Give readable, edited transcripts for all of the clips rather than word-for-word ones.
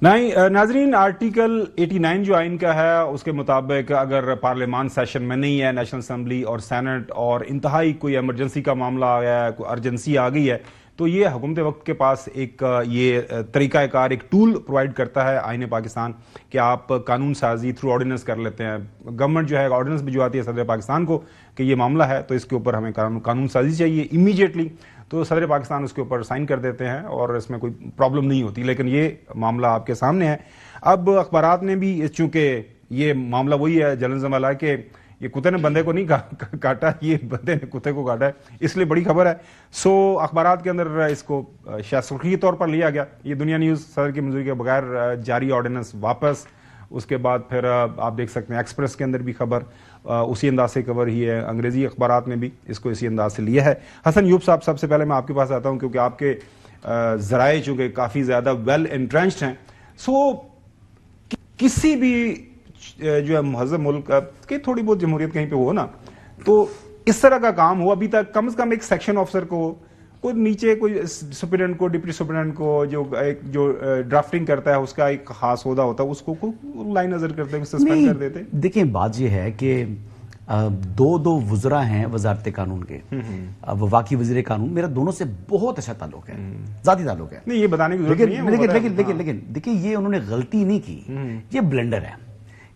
نہیں ناظرین، آرٹیکل 89 جو آئین کا ہے اس کے مطابق اگر پارلیمان سیشن میں نہیں ہے، نیشنل اسمبلی اور سینٹ، اور انتہائی کوئی ایمرجنسی کا معاملہ آ گیا ہے، کوئی ارجنسی آ گئی ہے، تو یہ حکومت وقت کے پاس ایک یہ طریقہ کار، ایک ٹول پرووائڈ کرتا ہے آئین پاکستان کہ آپ قانون سازی تھرو آرڈیننس کر لیتے ہیں. گورنمنٹ جو ہے آرڈیننس بھجواتی ہے صدر پاکستان کو کہ یہ معاملہ ہے تو اس کے اوپر ہمیں قانون سازی چاہیے امیڈیٹلی، تو صدر پاکستان اس کے اوپر سائن کر دیتے ہیں اور اس میں کوئی پرابلم نہیں ہوتی. لیکن یہ معاملہ آپ کے سامنے ہے. اب اخبارات نے بھی، چونکہ یہ معاملہ وہی ہے جرنلزم والا کہ یہ کتے نے بندے کو نہیں کاٹا، یہ بندے نے کتے کو کاٹا ہے، اس لیے بڑی خبر ہے. سو اخبارات کے اندر اس کو شاید سرخی طور پر لیا گیا. یہ دنیا نیوز، صدر کی منظوری کے بغیر جاری آرڈیننس واپس. اس کے بعد پھر آپ دیکھ سکتے ہیں ایکسپریس کے اندر بھی خبر اسی انداز سے کور ہی ہے، انگریزی اخبارات نے بھی اس کو اسی انداز سے لیا ہے. حسن ایوب صاحب، سب سے پہلے میں آپ کے پاس آتا ہوں کیونکہ آپ کے ذرائع چونکہ کافی زیادہ ویل انٹرینچڈ ہیں. سو کسی بھی جو ہے مہذب ملک کہ تھوڑی بہت جمہوریت کہیں پہ ہو نا، تو اس طرح کا کام ہو ابھی تک کم از کم ایک سیکشن آفیسر کو، کوئی نیچے کوئی سپرنٹینڈنٹ کو، ڈپٹی سپرنٹینڈنٹ کو جو ڈرافٹنگ کرتا ہے اس کا ایک خاص عہدہ ہوتا ہے، اس کو لائن نظر کرتے ہیں، سسپینڈ کر دیتے. دیکھیں بات یہ ہے کہ دو وزراء ہیں وزارت قانون کے، وفاقی وزیر قانون، میرا دونوں سے بہت اچھا تعلق ہے، ذاتی تعلق ہے. نہیں یہ بتانے کی ضرورت نہیں ہے، لیکن دیکھیں یہ انہوں نے غلطی نہیں کی، یہ بلنڈر ہے،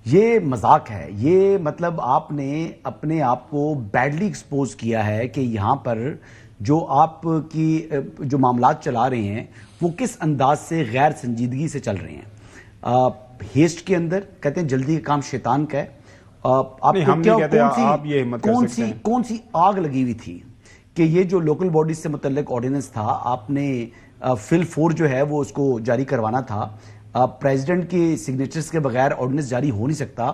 یہ مذاق ہے. یہ مطلب آپ نے اپنے آپ کو بیڈلی ایکسپوز کیا ہے کہ یہاں پر جو آپ کی جو معاملات چلا رہے ہیں وہ کس انداز سے غیر سنجیدگی سے چل رہے ہیں. ہیسٹ کے اندر کہتے ہیں جلدی کا کام شیطان کا ہے. آپ کو کون سی آگ لگی ہوئی تھی کہ یہ جو لوکل باڈیز سے متعلق آرڈیننس تھا آپ نے فل فور جو ہے وہ اس کو جاری کروانا تھا. پریزیڈنٹ کی سگنیچرز کے بغیر آرڈیننس جاری ہو نہیں سکتا.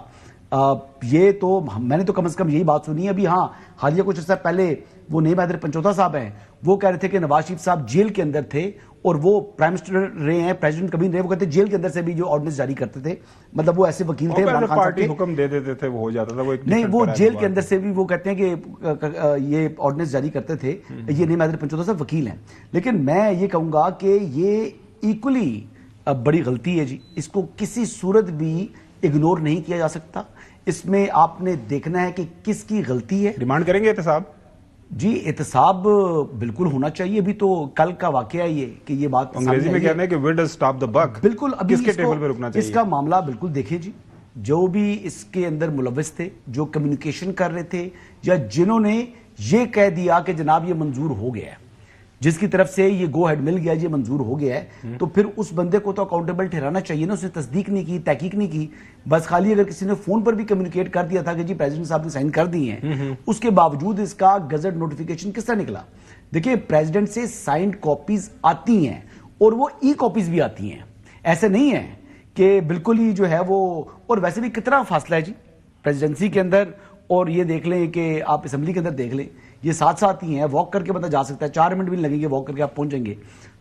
یہ تو میں نے تو کم از کم یہی بات سنی ہے. ابھی ہاں حالیہ کچھ عرصہ پہلے وہ نئی بہادر پنچوتا صاحب ہیں، وہ کہہ رہے تھے کہ نواز شریف صاحب جیل کے اندر تھے اور وہ پرائم منسٹر رہے ہیں، پریزیڈنٹ کبھی نہیں رہے، وہ کہتے ہیں جیل کے اندر سے بھی جو آرڈیننس جاری کرتے تھے، مطلب وہ ایسے وکیل تھے عمران خان صاحب کے، حکم دے دیتے تھے وہ ہو جاتا تھا. نہیں وہ جیل کے اندر سے بھی وہ کہتے ہیں کہ یہ آرڈیننس جاری کرتے تھے. یہ نئی بہادر پنچوتا صاحب وکیل ہیں. لیکن میں یہ کہوں گا کہ یہ ایکولی بڑی غلطی ہے جی. اس کو کسی صورت بھی اگنور نہیں کیا جا سکتا. اس میں آپ نے دیکھنا ہے کہ کس کی غلطی ہے. ڈیمانڈ کریں گے احتساب؟ جی احتساب بالکل ہونا چاہیے. ابھی تو کل کا واقعہ یہ کہ یہ بات انگریزی میں کہتے ہیں کہ where does stop the buck. بالکل ابھی کس کے ٹیبل پہ رکنا چاہیے اس کا معاملہ بالکل دیکھیں جی. جو بھی اس کے اندر ملوث تھے، جو کمیونیکیشن کر رہے تھے، یا جنہوں نے یہ کہہ دیا کہ جناب یہ منظور ہو گیا ہے، جس کی طرف سے یہ گو ہیڈ مل گیا، یہ منظور ہو گیا ہے، تو پھر اس بندے کو تو اکاؤنٹیبل ٹھہرانا چاہیے نا. اس نے تصدیق نہیں کی، تحقیق نہیں کی. بس خالی اگر کسی نے فون پر بھی کمیونیکیٹ کر دیا تھا کہ جی پریزیڈنٹ صاحب نے سائن کر دی ہیں، اس کے باوجود اس کا گزٹ نوٹیفیکیشن کس طرح نکلا؟ دیکھیں پریزیڈنٹ سے سائنڈ کاپیز آتی ہیں اور وہ ای کاپیز بھی آتی ہیں. ایسے نہیں ہے کہ بالکل ہی جو ہے وہ. اور ویسے بھی کتنا فاصلہ ہے جی پریزیڈنسی کے اندر، اور یہ دیکھ لیں کہ آپ اسمبلی کے اندر دیکھ لیں، یہ ساتھ ساتھ ہی ہیں. واک کر کے بندہ جا سکتا ہے، 4 منٹ بھی نہیں لگیں گے، واک کر کے آپ پہنچیں گے.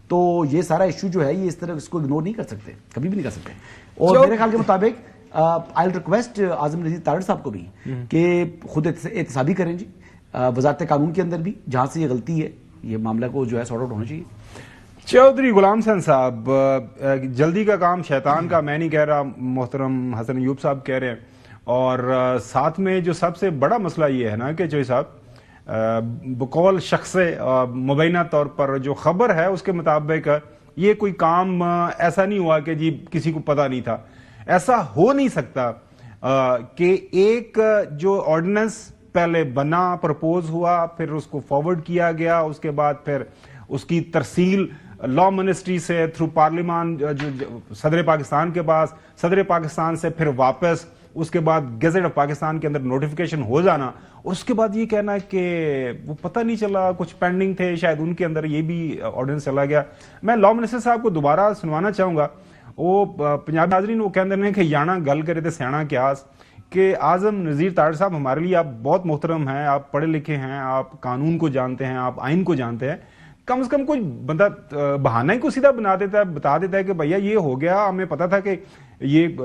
تو یہ سارا ایشو جو ہے یہ اس طرح اس کو اگنور نہیں کر سکتے، کبھی بھی نہیں کر سکتے. اور میرے خیال کے مطابق آئی ول ریکویسٹ اعظم نذیر تارڑ صاحب کو بھی کہ خود احتسابی کریں جی وزارت قانون کے اندر بھی، جہاں سے یہ غلطی ہے یہ معاملہ کو جو ہے سارٹ آؤٹ ہونا چاہیے. چودھری غلام حسن صاحب، جلدی کا کام شیطان کا میں نہیں کہہ رہا، محترم حسن ایوب صاحب کہہ رہے ہیں. اور ساتھ میں جو سب سے بڑا مسئلہ یہ ہے نا کہ چوہدری صاحب بقول شخص مبینہ طور پر جو خبر ہے اس کے مطابق یہ کوئی کام ایسا نہیں ہوا کہ جی کسی کو پتہ نہیں تھا. ایسا ہو نہیں سکتا کہ ایک جو آرڈیننس پہلے بنا، پرپوز ہوا، پھر اس کو فارورڈ کیا گیا، اس کے بعد پھر اس کی ترسیل لا منسٹری سے تھرو پارلیمان صدر پاکستان کے پاس، صدر پاکستان سے پھر واپس، اس کے بعد گیزٹ آف پاکستان کے اندر نوٹیفیکیشن ہو جانا، اور اس کے بعد یہ کہنا کہ وہ پتہ نہیں چلا، کچھ پینڈنگ تھے شاید ان کے اندر، یہ بھی آرڈیننس چلا گیا. میں لا منسٹر صاحب کو دوبارہ سنوانا چاہوں گا. وہ پنجابی ناظرین وہ کہتے ہیں کہ یانا گل کرے تھے سیانا کیاس، کہ اعظم نذیر تارڑ صاحب ہمارے لیے آپ بہت محترم ہیں، آپ پڑھے لکھے ہیں، آپ قانون کو جانتے ہیں، آپ آئین کو جانتے ہیں. کم از کم کوئی بندہ بہانہ ہی کو سیدھا بتا دیتا ہے کہ بھیا یہ ہو گیا، ہمیں پتا تھا کہ یہ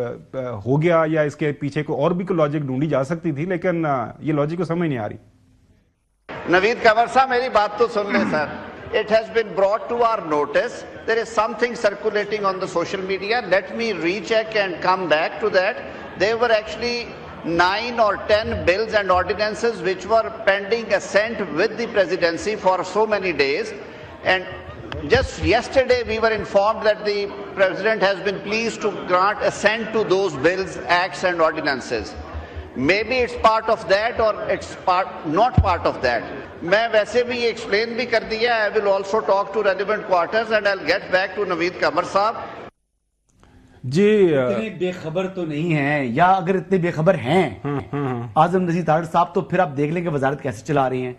ہو گیا، یا اس کے پیچھے کوئی اور بھی کوئی لاجک ڈھونڈی جا سکتی تھی، لیکن یہ لاجک کو سمجھ نہیں آ رہی. نوید کنور صاحب میری بات تو سن لیں سر. it has been brought to our notice. There is something circulating on the social media. Let me recheck and come back to that. There were actually 9 or 10 bills and ordinances which were pending assent with the presidency for so many days. And just yesterday we were informed that the president has been pleased to grant assent to those bills, acts and ordinances. Maybe it's part of that or it's not part of that. میں ویسے بھی یہ explain بھی کر دیا. I will also talk to relevant quarters and I'll get back to نوید قمر صاحب. جی اتنے بے خبر تو نہیں ہیں, یا اگر اتنے بے خبر ہیں اعظم نذیر تارڑ صاحب تو پھر آپ دیکھ لیں کہ وزارت کیسے چلا رہے ہیں.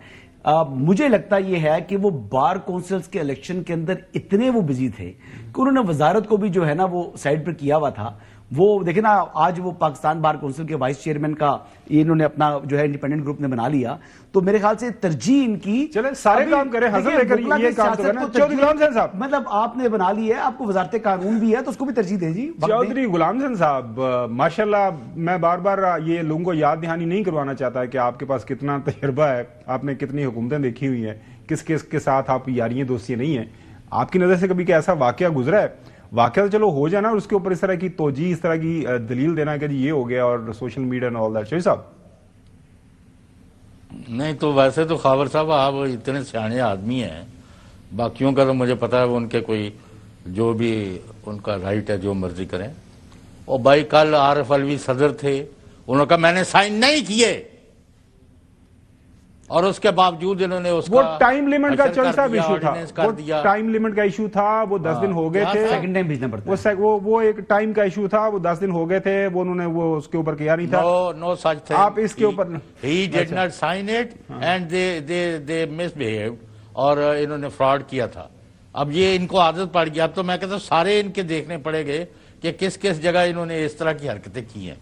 مجھے لگتا یہ ہے کہ وہ بار کونسلز کے الیکشن کے اندر اتنے وہ بزی تھے کہ انہوں نے وزارت کو بھی جو ہے نا وہ سائڈ پر کیا ہوا تھا. وہ دیکھیں نا, آج وہ پاکستان بار کونسل کے وائس چیئرمین کا انہوں نے اپنا جو ہے انڈیپینڈنٹ گروپ نے بنا لیا, تو میرے خیال سے ترجیح ان کی چلیں سارے کام کریں, حسن لے کر یہ کام تو کرنا. چودھری غلام حسین صاحب, مطلب آپ نے بنا لی ہے, آپ کو وزارت قانون بھی ہے تو اس کو بھی ترجیح دیں جی. چودھری غلام حسین صاحب ماشاءاللہ, میں بار بار یہ لوگوں کو یاد دہانی نہیں کروانا چاہتا کہ آپ کے پاس کتنا تجربہ ہے, آپ نے کتنی حکومتیں دیکھی ہوئی ہیں, کس کس کے ساتھ آپ کی یاریاں دوستیاں نہیں ہیں. آپ کی نظر سے کبھی کہ ایسا واقعہ گزرا ہے, واقعہ تو چلو ہو جانا, اور اس کے اوپر اس طرح کی توجیہ, اس طرح کی دلیل دینا کہ جی یہ ہو گیا اور social media and all that. Shahid صاحب نہیں تو ویسے تو خاور صاحب آپ اتنے سیانے آدمی ہیں, باقیوں کا تو مجھے پتا ہے وہ ان کے کوئی جو بھی ان کا رائٹ ہے جو مرضی کریں. اور بھائی کل عارف علوی صدر تھے, انہوں نے کہا میں نے سائن نہیں کیے, اور اس کے باوجود انہوں نے اس کا وہ ٹائم لیمٹ کا چل صاحب ایشو تھا, وہ ٹائم لیمٹ کا ایشو تھا, وہ 10 دن ہو گئے تھے, سیکنڈ ٹائم بھیجنا پڑتا ہے, وہ ایک ٹائم کا ایشو تھا, وہ 10 دن ہو گئے تھے, وہ انہوں نے وہ اس کے اوپر کیا نہیں تھا. نو سچ تھنگ, آپ اس کے اوپر ہی did not sign it and they misbehaved بیہیوڈ, اور انہوں نے فراڈ کیا تھا. اب یہ ان کو عادت پڑ گیا. اب تو میں کہتا ہوں سارے ان کے دیکھنے پڑے گے کہ کس کس جگہ انہوں نے اس طرح کی حرکتیں کی ہیں.